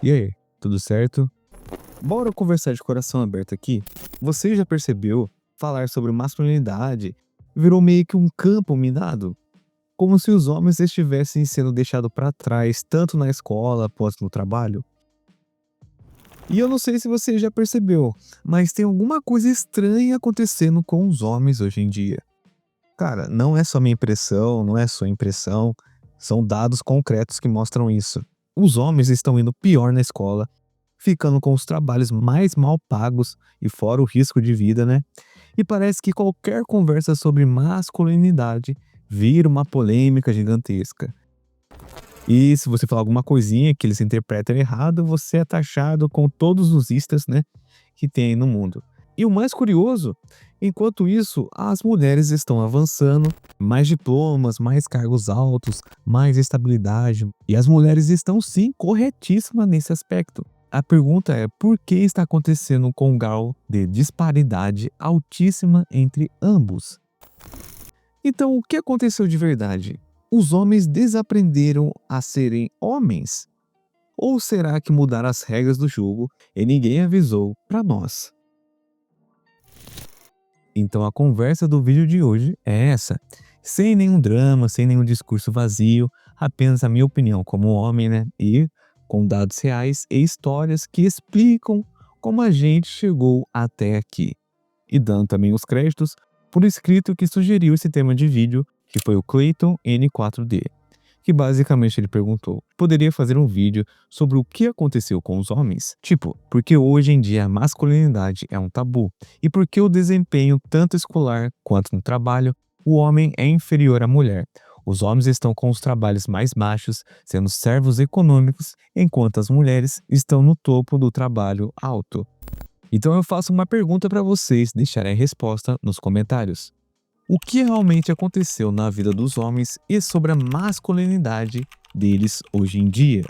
E aí, tudo certo? Bora conversar de coração aberto aqui? Você já percebeu falar sobre masculinidade virou meio que um campo minado? Como se os homens estivessem sendo deixados para trás, tanto na escola quanto no trabalho? E eu não sei se você já percebeu, mas tem alguma coisa estranha acontecendo com os homens hoje em dia. Cara, não é só minha impressão, não é sua impressão, são dados concretos que mostram isso. Os homens estão indo pior na escola, ficando com os trabalhos mais mal pagos e fora o risco de vida, né? E parece que qualquer conversa sobre masculinidade vira uma polêmica gigantesca. E se você falar alguma coisinha que eles interpretam errado, você é taxado com todos os istas, né, que tem aí no mundo. E o mais curioso, enquanto isso, as mulheres estão avançando, mais diplomas, mais cargos altos, mais estabilidade, e as mulheres estão sim corretíssimas nesse aspecto. A pergunta é por que está acontecendo com um grau de disparidade altíssima entre ambos? Então, o que aconteceu de verdade? Os homens desaprenderam a serem homens? Ou será que mudaram as regras do jogo e ninguém avisou para nós? Então a conversa do vídeo de hoje é essa. Sem nenhum drama, sem nenhum discurso vazio, apenas a minha opinião como homem, né? E com dados reais e histórias que explicam como a gente chegou até aqui. E dando também os créditos por escrito que sugeriu esse tema de vídeo, que foi o Clayton N4D, que basicamente ele perguntou: poderia fazer um vídeo sobre o que aconteceu com os homens? Tipo, porque hoje em dia a masculinidade é um tabu e porque o desempenho tanto escolar quanto no trabalho, o homem é inferior à mulher. Os homens estão com os trabalhos mais baixos, sendo servos econômicos, enquanto as mulheres estão no topo do trabalho alto. Então eu faço uma pergunta para vocês deixarem a resposta nos comentários. O que realmente aconteceu na vida dos homens e sobre a masculinidade deles hoje em dia?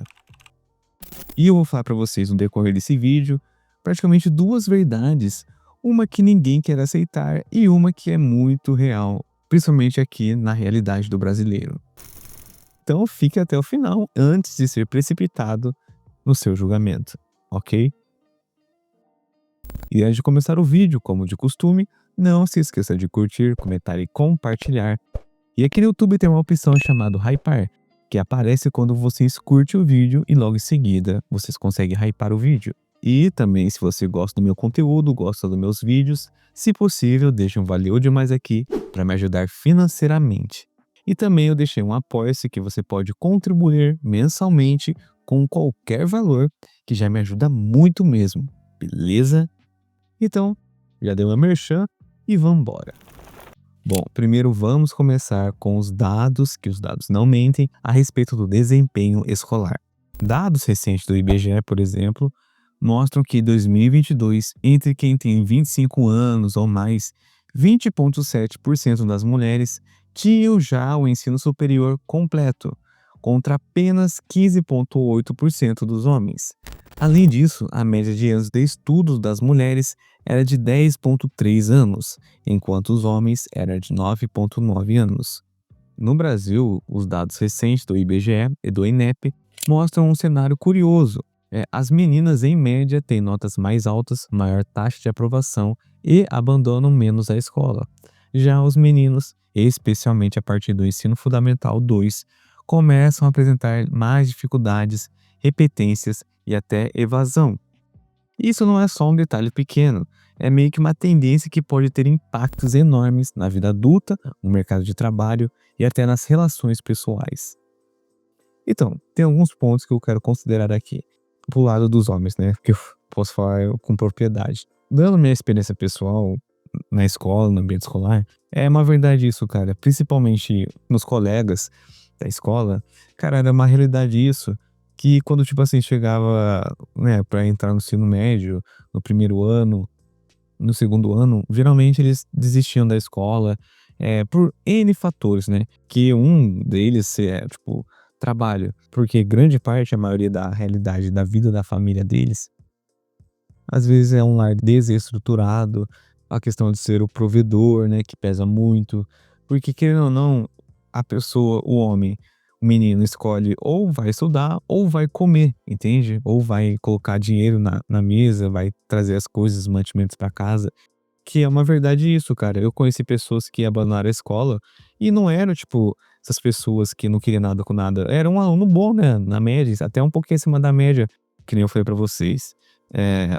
E eu vou falar para vocês no decorrer desse vídeo praticamente duas verdades, uma que ninguém quer aceitar e uma que é muito real, principalmente aqui na realidade do brasileiro. Então fique até o final antes de ser precipitado no seu julgamento, ok? E antes de começar o vídeo, como de costume, não se esqueça de curtir, comentar e compartilhar. E aqui no YouTube tem uma opção chamada Hypar, que aparece quando vocês curtem o vídeo e logo em seguida vocês conseguem hypar o vídeo. E também, se você gosta do meu conteúdo, gosta dos meus vídeos, se possível, deixe um valeu demais aqui para me ajudar financeiramente. E também eu deixei um apoia-se que você pode contribuir mensalmente com qualquer valor, que já me ajuda muito mesmo, beleza? Então, já deu uma merchan e vamos embora. Bom, primeiro vamos começar com os dados, que os dados não mentem, a respeito do desempenho escolar. Dados recentes do IBGE, por exemplo, mostram que em 2022, entre quem tem 25 anos ou mais, 20,7% das mulheres tinham já o ensino superior completo, contra apenas 15,8% dos homens. Além disso, a média de anos de estudos das mulheres era de 10,3 anos, enquanto os homens era de 9,9 anos. No Brasil, os dados recentes do IBGE e do INEP mostram um cenário curioso. As meninas, em média, têm notas mais altas, maior taxa de aprovação e abandonam menos a escola. Já os meninos, especialmente a partir do ensino fundamental 2, começam a apresentar mais dificuldades, repetências e até evasão. Isso não é só um detalhe pequeno, é meio que uma tendência que pode ter impactos enormes na vida adulta, no mercado de trabalho e até nas relações pessoais. Então, tem alguns pontos que eu quero considerar aqui, pro lado dos homens, né? Que eu posso falar com propriedade. Dando minha experiência pessoal na escola, no ambiente escolar, é uma verdade isso, cara. Principalmente nos colegas da escola, cara, era uma realidade isso. Que quando, tipo assim, chegava, né, pra entrar no ensino médio, no primeiro ano, no segundo ano, geralmente eles desistiam da escola, por N fatores, né? Que um deles é, tipo, trabalho. Porque grande parte, a maioria da realidade da vida da família deles, às vezes é um lar desestruturado, a questão de ser o provedor, né, que pesa muito. Porque querendo ou não, a pessoa, o homem, O menino escolhe ou vai estudar ou vai comer, entende? Ou vai colocar dinheiro na mesa, vai trazer as coisas, os mantimentos para casa. Que é uma verdade isso, cara. Eu conheci pessoas que abandonaram a escola e não eram, tipo, essas pessoas que não queriam nada com nada. Era um aluno bom, né, na média, até um pouquinho acima da média, que nem eu falei pra vocês.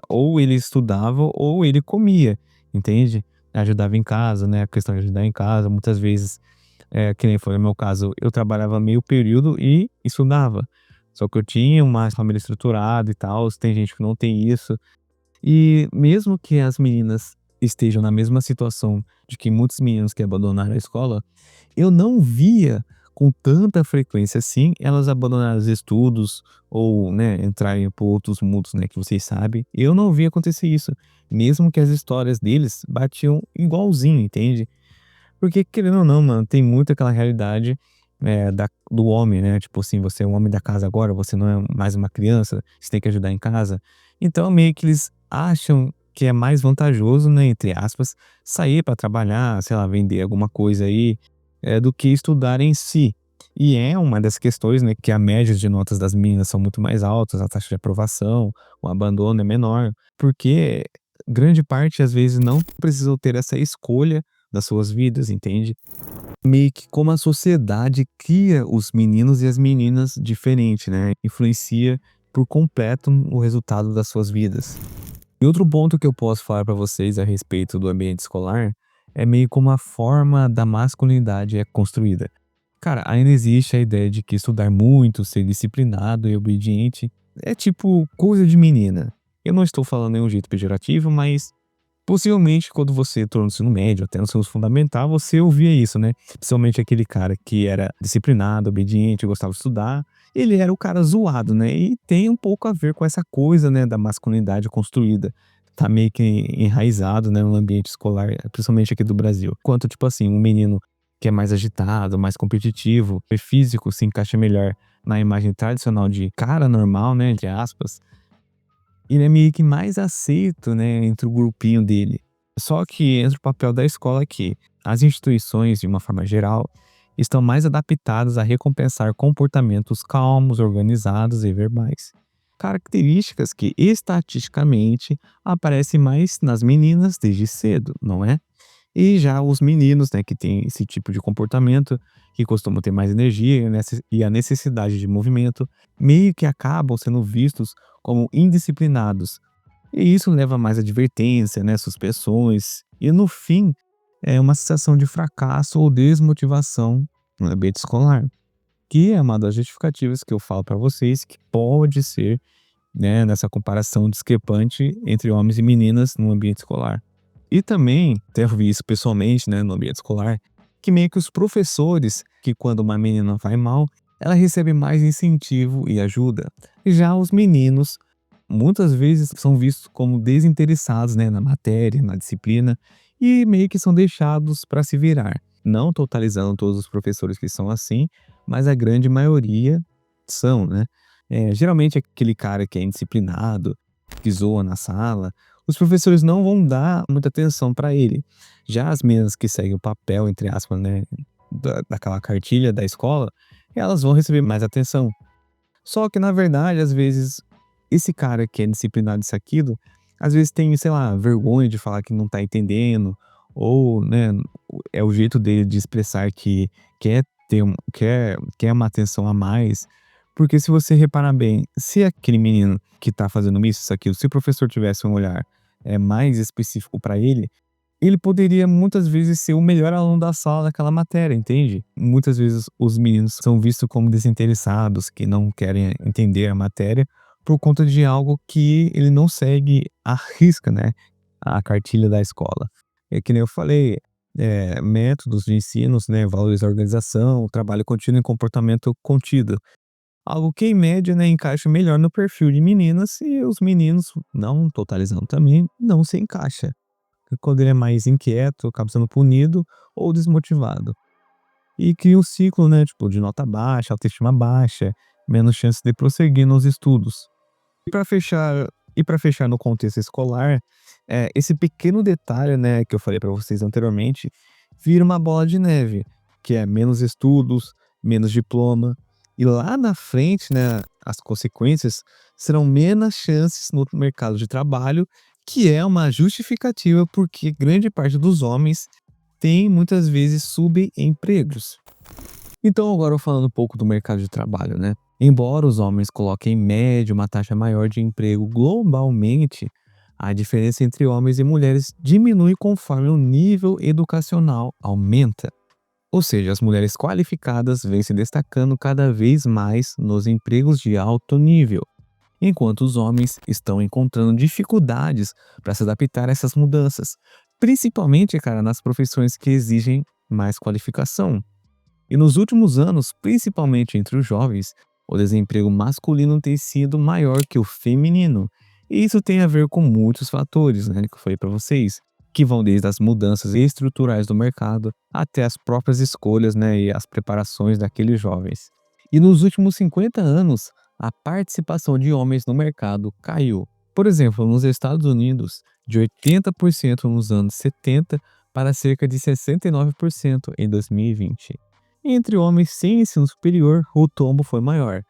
Ou ele estudava ou ele comia, entende? Ajudava em casa, né, a questão de ajudar em casa, muitas vezes, que nem foi o meu caso, eu trabalhava meio período e estudava. Só que eu tinha uma família estruturada e tal. Tem gente que não tem isso. E mesmo que as meninas estejam na mesma situação de que muitos meninos que abandonaram a escola, eu não via com tanta frequência assim elas abandonarem os estudos ou, né, entrarem por outros mundos, né, que vocês sabem. Eu não via acontecer isso, mesmo que as histórias deles batiam igualzinho, entende? Porque querendo ou não, mano, tem muito aquela realidade, do homem, né, tipo assim, você é um homem da casa agora, você não é mais uma criança, você tem que ajudar em casa. Então meio que eles acham que é mais vantajoso, né, entre aspas, sair para trabalhar, sei lá, vender alguma coisa aí, do que estudar em si. E é uma das questões, né, que a média de notas das meninas são muito mais altas, a taxa de aprovação, o abandono é menor, porque grande parte às vezes não precisam ter essa escolha das suas vidas, entende? Meio que como a sociedade cria os meninos e as meninas diferente, né? Influencia por completo o resultado das suas vidas. E outro ponto que eu posso falar para vocês a respeito do ambiente escolar é meio como a forma da masculinidade é construída. Cara, ainda existe a ideia de que estudar muito, ser disciplinado e obediente é tipo coisa de menina. Eu não estou falando em um jeito pejorativo, mas possivelmente, quando você entrou no ensino médio, até no ensino fundamental, você ouvia isso, né? Principalmente aquele cara que era disciplinado, obediente, gostava de estudar, ele era o cara zoado, né? E tem um pouco a ver com essa coisa, né, da masculinidade construída. Tá meio que enraizado, né, no ambiente escolar, principalmente aqui do Brasil. Quanto, tipo assim, um menino que é mais agitado, mais competitivo, e físico se encaixa melhor na imagem tradicional de cara normal, né, entre aspas, ele é meio que mais aceito, né, entre o grupinho dele. Só que entra o papel da escola aqui. As instituições, de uma forma geral, estão mais adaptadas a recompensar comportamentos calmos, organizados e verbais. Características que estatisticamente aparecem mais nas meninas desde cedo, não é? E já os meninos, né, que têm esse tipo de comportamento, que costumam ter mais energia e a necessidade de movimento, meio que acabam sendo vistos como indisciplinados. E isso leva a mais advertência, né, suspensões, e no fim, é uma sensação de fracasso ou desmotivação no ambiente escolar, que é uma das justificativas que eu falo para vocês que pode ser, né, nessa comparação discrepante entre homens e meninas no ambiente escolar. E também, até eu vi isso pessoalmente, né, no ambiente escolar, que meio que os professores, que quando uma menina vai mal, ela recebe mais incentivo e ajuda. Já os meninos, muitas vezes, são vistos como desinteressados, né, na matéria, na disciplina, e meio que são deixados para se virar. Não totalizando todos os professores que são assim, mas a grande maioria são, né? Geralmente aquele cara que é indisciplinado, que zoa na sala, os professores não vão dar muita atenção para ele. Já as meninas que seguem o papel, entre aspas, né, daquela cartilha da escola, elas vão receber mais atenção. Só que na verdade, às vezes, esse cara que é disciplinado isso aquilo, às vezes tem, sei lá, vergonha de falar que não tá entendendo, ou, né, é o jeito dele de expressar que quer uma atenção a mais. Porque se você reparar bem, se aquele menino que tá fazendo isso aquilo, se o professor tivesse um olhar, mais específico para ele, ele poderia muitas vezes ser o melhor aluno da sala daquela matéria, entende? Muitas vezes os meninos são vistos como desinteressados, que não querem entender a matéria, por conta de algo que ele não segue à risca, né, a cartilha da escola. É que nem eu falei, métodos de ensinos, né, valores da organização, trabalho contínuo e comportamento contido. Algo que em média, né, encaixa melhor no perfil de meninas e os meninos, não totalizando também, não se encaixa. Quando ele é mais inquieto, acaba sendo punido ou desmotivado. E cria um ciclo, né, tipo, de nota baixa, autoestima baixa, menos chance de prosseguir nos estudos. E para fechar no contexto escolar, esse pequeno detalhe, né, que eu falei para vocês anteriormente, vira uma bola de neve, que é menos estudos, menos diploma. E lá na frente, né, as consequências serão menos chances no mercado de trabalho, que é uma justificativa porque grande parte dos homens tem muitas vezes subempregos. Então, agora falando um pouco do mercado de trabalho, né? Embora os homens coloquem em média uma taxa maior de emprego globalmente, a diferença entre homens e mulheres diminui conforme o nível educacional aumenta. Ou seja, as mulheres qualificadas vêm se destacando cada vez mais nos empregos de alto nível, enquanto os homens estão encontrando dificuldades para se adaptar a essas mudanças, principalmente, cara, nas profissões que exigem mais qualificação. E nos últimos anos, principalmente entre os jovens, o desemprego masculino tem sido maior que o feminino. E isso tem a ver com muitos fatores, né, que eu falei para vocês, que vão desde as mudanças estruturais do mercado até as próprias escolhas, né, e as preparações daqueles jovens. E nos últimos 50 anos, a participação de homens no mercado caiu. Por exemplo, nos Estados Unidos, de 80% nos anos 70 para cerca de 69% em 2020. Entre homens sem ensino superior, o tombo foi maior.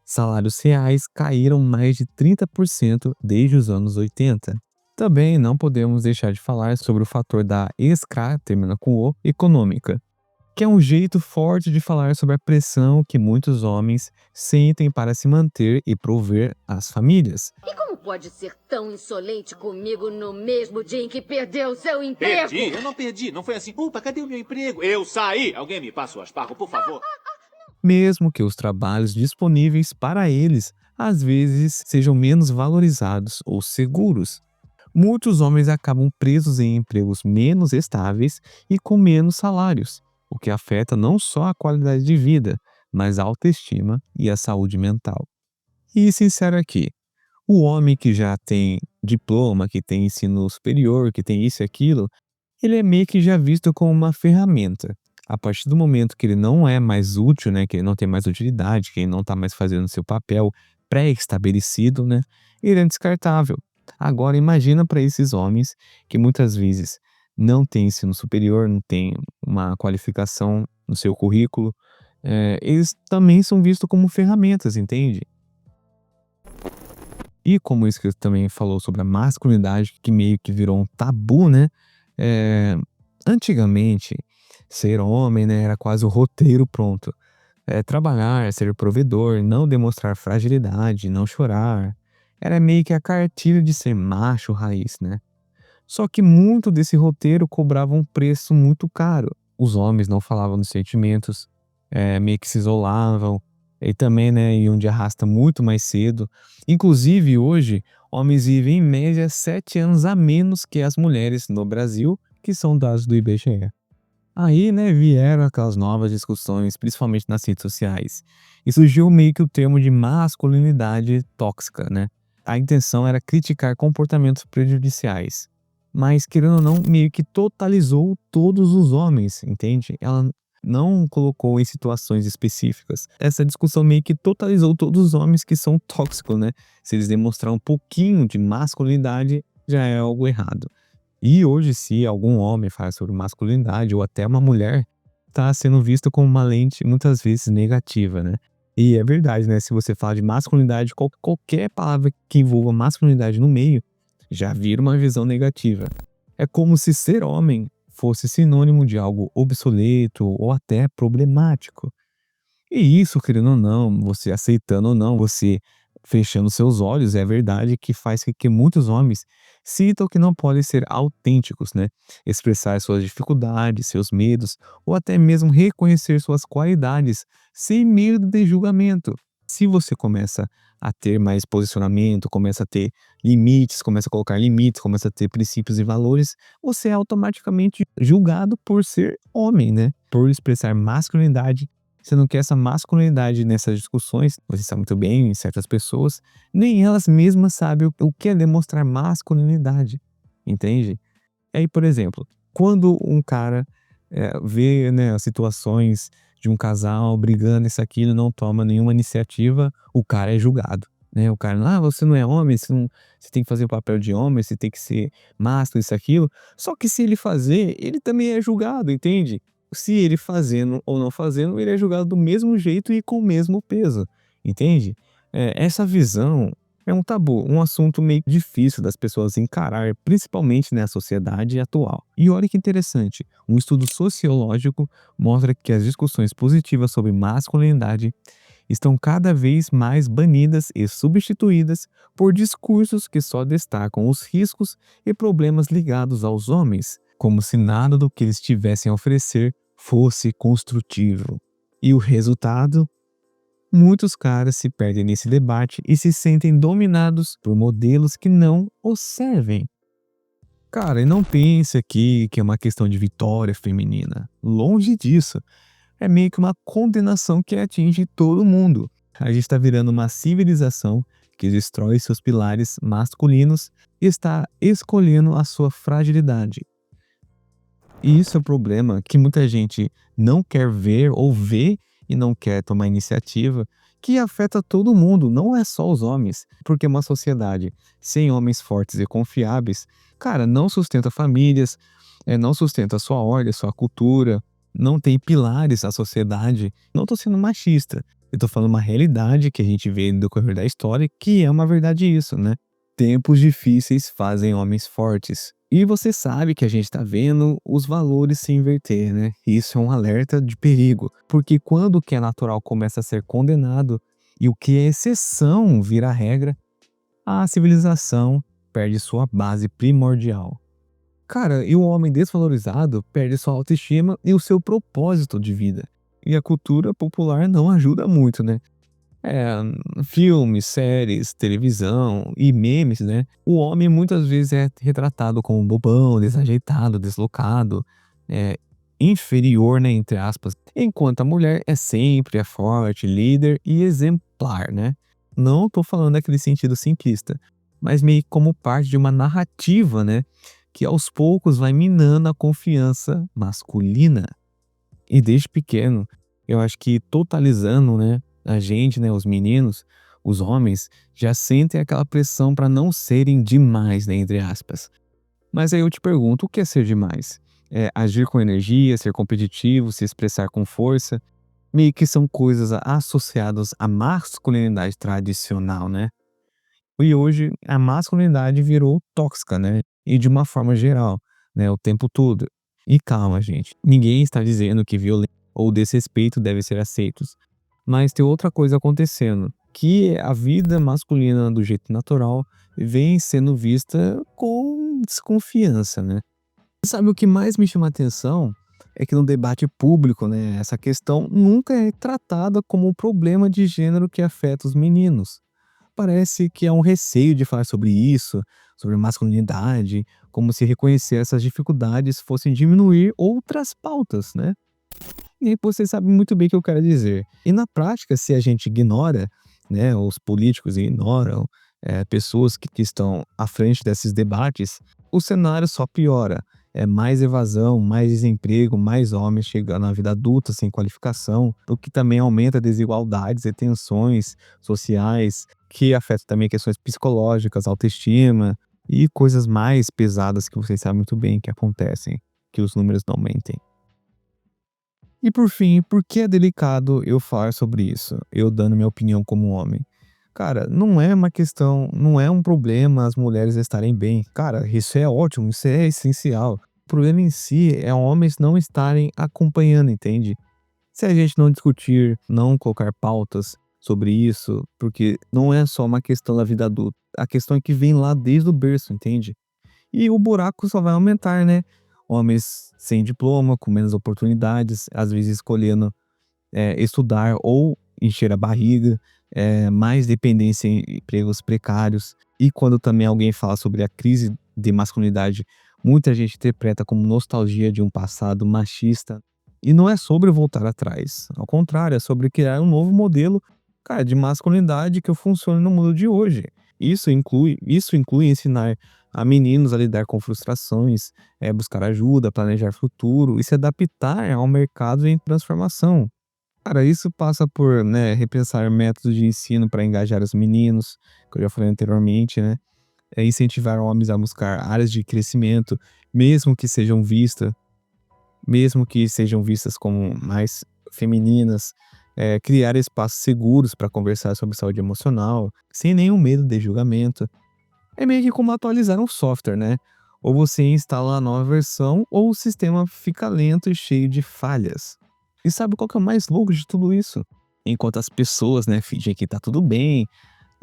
Salários reais caíram mais de 30% desde os anos 80. Também não podemos deixar de falar sobre o fator da termina com o, econômica, que é um jeito forte de falar sobre a pressão que muitos homens sentem para se manter e prover às famílias. E como pode ser tão insolente comigo no mesmo dia em que perdeu seu emprego? Perdi? Eu não perdi. Não foi assim. Upa, cadê o meu emprego? Eu saí. Alguém me passa o asparro, por favor. Mesmo que os trabalhos disponíveis para eles às vezes sejam menos valorizados ou seguros. Muitos homens acabam presos em empregos menos estáveis e com menos salários, o que afeta não só a qualidade de vida, mas a autoestima e a saúde mental. E sincero aqui, o homem que já tem diploma, que tem ensino superior, que tem isso e aquilo, ele é meio que já visto como uma ferramenta. A partir do momento que ele não é mais útil, né, que ele não tem mais utilidade, que ele não está mais fazendo seu papel pré-estabelecido, né, ele é descartável. Agora imagina para esses homens que muitas vezes não têm ensino superior, não têm uma qualificação no seu currículo, eles também são vistos como ferramentas, entende? E como isso que você também falou sobre a masculinidade, que meio que virou um tabu, né? Eh, Antigamente, ser homem, né, era quase o roteiro pronto. Trabalhar, ser provedor, não demonstrar fragilidade, não chorar. Era meio que a cartilha de ser macho raiz, né? Só que muito desse roteiro cobrava um preço muito caro. Os homens não falavam dos sentimentos, meio que se isolavam, e também, né, iam de arrasta muito mais cedo. Inclusive, hoje, homens vivem em média 7 anos a menos que as mulheres no Brasil, que são dados do IBGE. Aí, né, vieram aquelas novas discussões, principalmente nas redes sociais, e surgiu meio que o termo de masculinidade tóxica, né? A intenção era criticar comportamentos prejudiciais, mas querendo ou não, meio que totalizou todos os homens, entende? Ela não colocou em situações específicas. Essa discussão meio que totalizou todos os homens que são tóxicos, né? Se eles demonstrar um pouquinho de masculinidade, já é algo errado. E hoje, se algum homem fala sobre masculinidade ou até uma mulher, está sendo visto como uma lente muitas vezes negativa, né? E é verdade, né? Se você fala de masculinidade, qualquer palavra que envolva masculinidade no meio, já vira uma visão negativa. É como se ser homem fosse sinônimo de algo obsoleto ou até problemático. E isso, querendo ou não, você aceitando ou não, você fechando seus olhos, é verdade que faz com que muitos homens sintam que não podem ser autênticos, né? Expressar suas dificuldades, seus medos, ou até mesmo reconhecer suas qualidades, sem medo de julgamento. Se você começa a ter mais posicionamento, começa a ter limites, começa a colocar limites, começa a ter princípios e valores, você é automaticamente julgado por ser homem, né? Por expressar masculinidade. Você não quer essa masculinidade nessas discussões, você sabe muito bem, em certas pessoas, nem elas mesmas sabem o que é demonstrar masculinidade, entende? Aí, por exemplo, quando um cara vê, né, as situações de um casal brigando, isso, aquilo, não toma nenhuma iniciativa, o cara é julgado, né? O cara, você não é homem, você tem que fazer o papel de homem, você tem que ser másculo, isso, aquilo. Só que se ele fazer, ele também é julgado, entende? se ele fazendo ou não fazendo, ele é julgado do mesmo jeito e com o mesmo peso, entende? Essa visão é um tabu, um assunto meio difícil das pessoas encarar, principalmente na sociedade atual. E olha que interessante, um estudo sociológico mostra que as discussões positivas sobre masculinidade estão cada vez mais banidas e substituídas por discursos que só destacam os riscos e problemas ligados aos homens, como se nada do que eles tivessem a oferecer fosse construtivo. E o resultado? Muitos caras se perdem nesse debate e se sentem dominados por modelos que não os servem. Cara, e não pense aqui que é uma questão de vitória feminina. Longe disso. É meio que uma condenação que atinge todo mundo. A gente está virando uma civilização que destrói seus pilares masculinos e está escolhendo a sua fragilidade. E isso é o problema que muita gente não quer ver ou vê e não quer tomar iniciativa, que afeta todo mundo, não é só os homens. Porque uma sociedade sem homens fortes e confiáveis, cara, não sustenta famílias, não sustenta a sua ordem, a sua cultura, não tem pilares a sociedade. Não tô sendo machista, eu tô falando uma realidade que a gente vê no decorrer da história, que é uma verdade isso, né? Tempos difíceis fazem homens fortes. E você sabe que a gente tá vendo os valores se inverter, né? Isso é um alerta de perigo, porque quando o que é natural começa a ser condenado e o que é exceção vira regra, a civilização perde sua base primordial. Cara, e o homem desvalorizado perde sua autoestima e o seu propósito de vida. E a cultura popular não ajuda muito, né? É, filmes, séries, televisão e memes, né? O homem muitas vezes é retratado como bobão, desajeitado, deslocado, inferior, né, entre aspas. Enquanto a mulher é forte, líder e exemplar, né? Não tô falando daquele sentido simplista, mas meio como parte de uma narrativa, né? Que aos poucos vai minando a confiança masculina. E desde pequeno, eu acho que totalizando, né, a gente, né, os meninos, os homens, já sentem aquela pressão para não serem demais, né, entre aspas. Mas aí eu te pergunto, o que é ser demais? É agir com energia, ser competitivo, se expressar com força? Meio que são coisas associadas à masculinidade tradicional, né? E hoje a masculinidade virou tóxica, né? E de uma forma geral, né? O tempo todo. E calma, gente. Ninguém está dizendo que violência ou desrespeito devem ser aceitos. Mas tem outra coisa acontecendo, que a vida masculina do jeito natural vem sendo vista com desconfiança, né? Sabe o que mais me chama a atenção? É que no debate público, né, essa questão nunca é tratada como um problema de gênero que afeta os meninos. Parece que há um receio de falar sobre isso, sobre masculinidade, como se reconhecer essas dificuldades fossem diminuir outras pautas, né? E você sabe muito bem o que eu quero dizer. E na prática, se a gente ignora, né, os políticos ignoram, pessoas que estão à frente desses debates, o cenário só piora. É mais evasão, mais desemprego, mais homens chegando na vida adulta sem qualificação, o que também aumenta desigualdades e tensões sociais, que afeta também questões psicológicas, autoestima e coisas mais pesadas que vocês sabem muito bem que acontecem, que os números não mentem. E por fim, por que é delicado eu falar sobre isso? Eu dando minha opinião como homem. Cara, não é uma questão, não é um problema as mulheres estarem bem. Cara, isso é ótimo, isso é essencial. O problema em si é homens não estarem acompanhando, entende? Se a gente não discutir, não colocar pautas sobre isso, porque não é só uma questão da vida adulta. A questão é que vem lá desde o berço, entende? E o buraco só vai aumentar, né? Homens sem diploma, com menos oportunidades, às vezes escolhendo estudar ou encher a barriga, mais dependência em empregos precários. E quando também alguém fala sobre a crise de masculinidade, muita gente interpreta como nostalgia de um passado machista. E não é sobre voltar atrás, ao contrário, é sobre criar um novo modelo, cara, de masculinidade que funcione no mundo de hoje. Isso inclui ensinar a meninos a lidar com frustrações, buscar ajuda, planejar futuro e se adaptar ao mercado em transformação. Cara, isso passa por, né, repensar métodos de ensino para engajar os meninos, que eu já falei anteriormente, né? Incentivar homens a buscar áreas de crescimento, mesmo que sejam vistas mesmo que sejam vistas como mais femininas, criar espaços seguros para conversar sobre saúde emocional, sem nenhum medo de julgamento. É meio que como atualizar um software, né? Ou você instala a nova versão, ou o sistema fica lento e cheio de falhas. E sabe qual que é o mais louco de tudo isso? Enquanto as pessoas, né, fingem que tá tudo bem,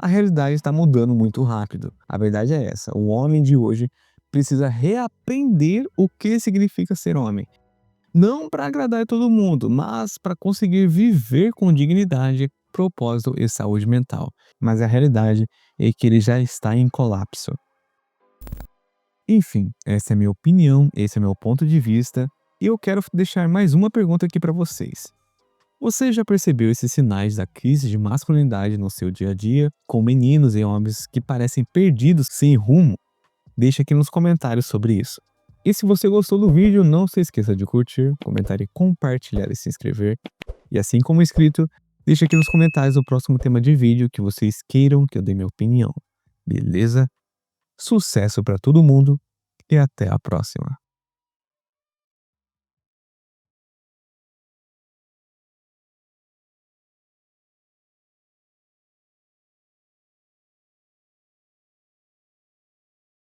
a realidade está mudando muito rápido. A verdade é essa: o homem de hoje precisa reaprender o que significa ser homem. Não para agradar todo mundo, mas para conseguir viver com dignidade, propósito e saúde mental. Mas a realidade é que ele já está em colapso. Enfim, essa é a minha opinião, esse é meu ponto de vista, e eu quero deixar mais uma pergunta aqui para vocês. Você já percebeu esses sinais da crise de masculinidade no seu dia a dia, com meninos e homens que parecem perdidos sem rumo? Deixa aqui nos comentários sobre isso. E se você gostou do vídeo, não se esqueça de curtir, comentar e compartilhar e se inscrever. E assim como inscrito, deixa aqui nos comentários o próximo tema de vídeo que vocês queiram que eu dê minha opinião. Beleza? Sucesso para todo mundo e até a próxima.